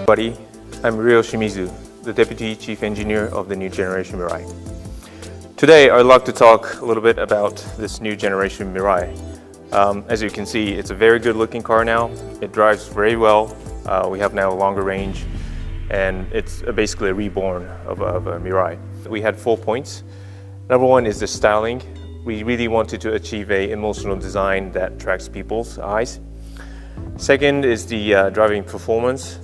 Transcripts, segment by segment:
Everybody, I'm Ryo Shimizu, the Deputy Chief Engineer of the new generation Mirai. Today I'd like to talk a little bit about this new generation Mirai. As you can see, it's a very good looking car now. It drives very well. We have now a longer range, and it's basically a reborn of a Mirai. We had 4 points. Number one is the styling. We really wanted to achieve an emotional design that attracts people's eyes. Second is the driving performance.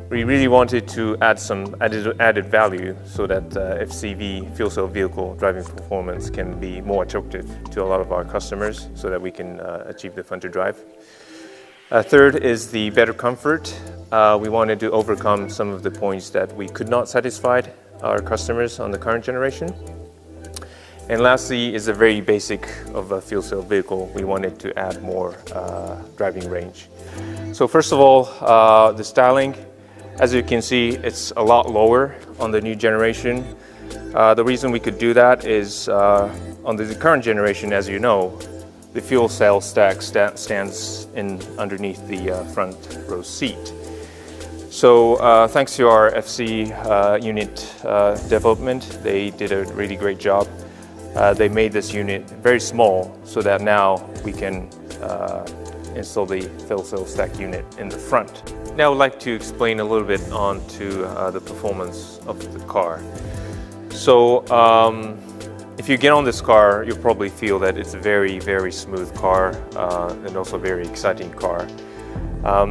We really wanted to add some added value so that FCV, fuel cell vehicle driving performance, can be more attractive to a lot of our customers so that we can achieve the fun to drive. Third is the better comfort. We wanted to overcome some of the points that we could not satisfy our customers on the current generation. And lastly is the very basic of a fuel cell vehicle. We wanted to add more driving range. So first of all, the styling. As you can see, it's a lot lower on the new generation. The reason we could do that is on the current generation, as you know, the fuel cell stack stands underneath the front row seat. So thanks to our FC unit development, they did a really great job. They made this unit very small so that now we can install the fuel cell stack unit in the front. Now I'd like to explain a little bit on to the performance of the car. So if you get on this car, you'll probably feel that it's a very, very smooth car and also a very exciting car.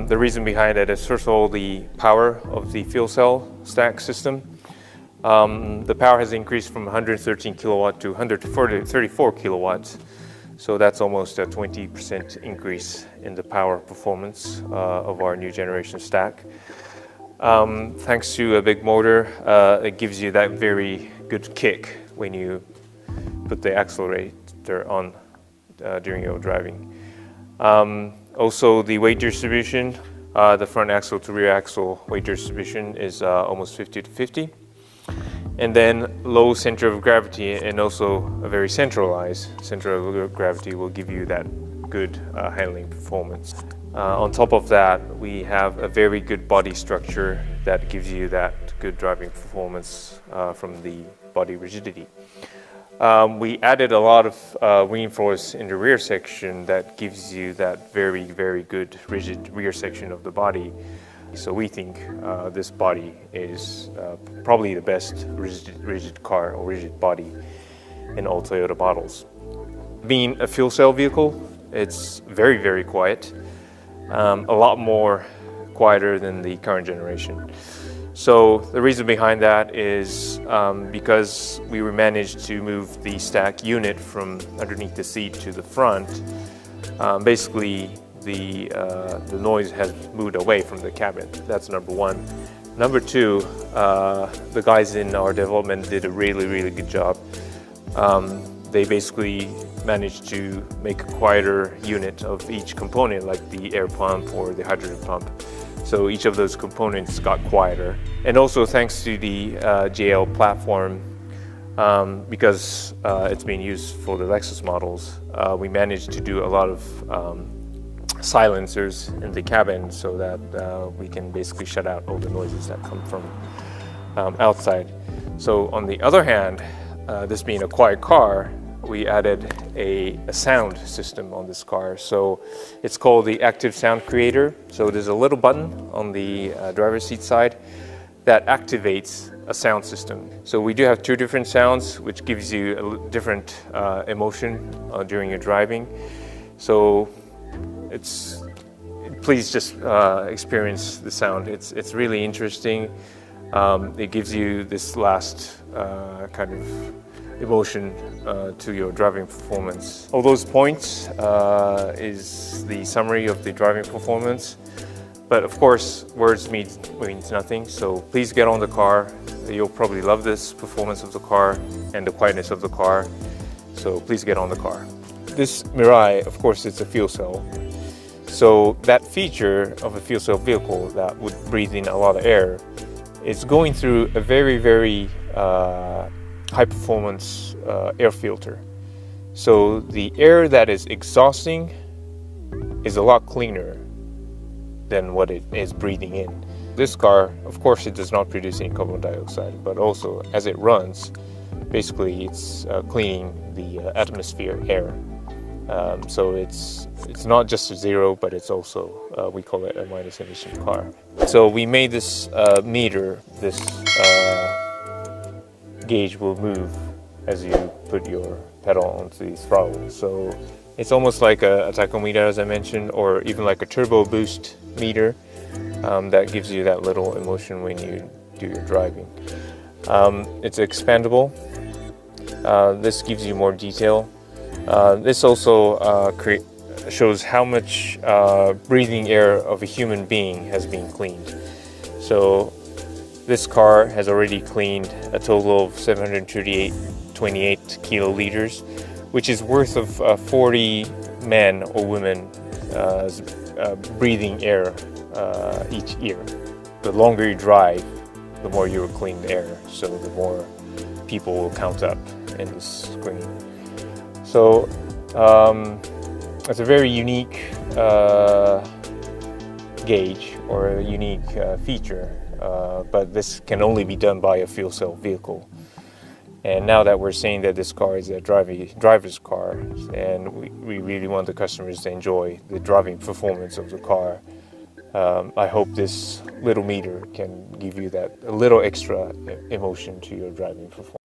The reason behind it is, first of all, the power of the fuel cell stack system. The power has increased from 113 kilowatt to 134 kilowatts. So that's almost a 20% increase in the power performance of our new generation stack. Thanks to a big motor, it gives you that very good kick when you put the accelerator on during your driving. Also, the weight distribution, the front axle to rear axle weight distribution is almost 50-50. And then low center of gravity and also a very centralized center of gravity will give you that good handling performance. On top of that, we have a very good body structure that gives you that good driving performance from the body rigidity. We added a lot of reinforce in the rear section that gives you that very, very good rigid rear section of the body. So we think this body is probably the best rigid car or rigid body in all Toyota models. Being a fuel cell vehicle, it's very, very quiet, a lot more quieter than the current generation. So the reason behind that is because we managed to move the stack unit from underneath the seat to the front. Basically, the noise has moved away from the cabin. That's number one. Number two, the guys in our development did a really, really good job. They basically managed to make a quieter unit of each component, like the air pump or the hydrogen pump. So each of those components got quieter. And also thanks to the JL platform, because it's being used for the Lexus models, we managed to do a lot of silencers in the cabin so that we can basically shut out all the noises that come from outside. So on the other hand, this being a quiet car, we added a sound system on this car. So it's called the Active Sound Creator. So there's a little button on the driver's seat side that activates a sound system. So we do have two different sounds, which gives you a different emotion during your driving. So please just experience the sound. It's really interesting. It gives you this last kind of emotion to your driving performance. All those points is the summary of the driving performance. But of course, words means nothing, so please get on the car. You'll probably love this performance of the car and the quietness of the car, so please get on the car. This Mirai, of course, it's a fuel cell. So that feature of a fuel cell vehicle that would breathe in a lot of air is going through a very high performance air filter. So the air that is exhausting is a lot cleaner than what it is breathing in. This car, of course, it does not produce any carbon dioxide, but also as it runs, basically it's cleaning the atmosphere air. So it's not just a zero, but it's also, we call it a minus emission car. So we made this meter, this gauge will move as you put your pedal onto the throttle. So it's almost like a tachometer, as I mentioned, or even like a turbo boost meter that gives you that little emotion when you do your driving. It's expandable. This gives you more detail. This also shows how much breathing air of a human being has been cleaned. So this car has already cleaned a total of 728 kiloliters, which is worth of 40 men or women breathing air each year. The longer you drive, the more you will clean the air, so the more people will count up in this screen. So it's a very unique gauge or a unique feature, but this can only be done by a fuel cell vehicle. And now that we're saying that this car is a driver's car, and we really want the customers to enjoy the driving performance of the car, I hope this little meter can give you that a little extra emotion to your driving performance.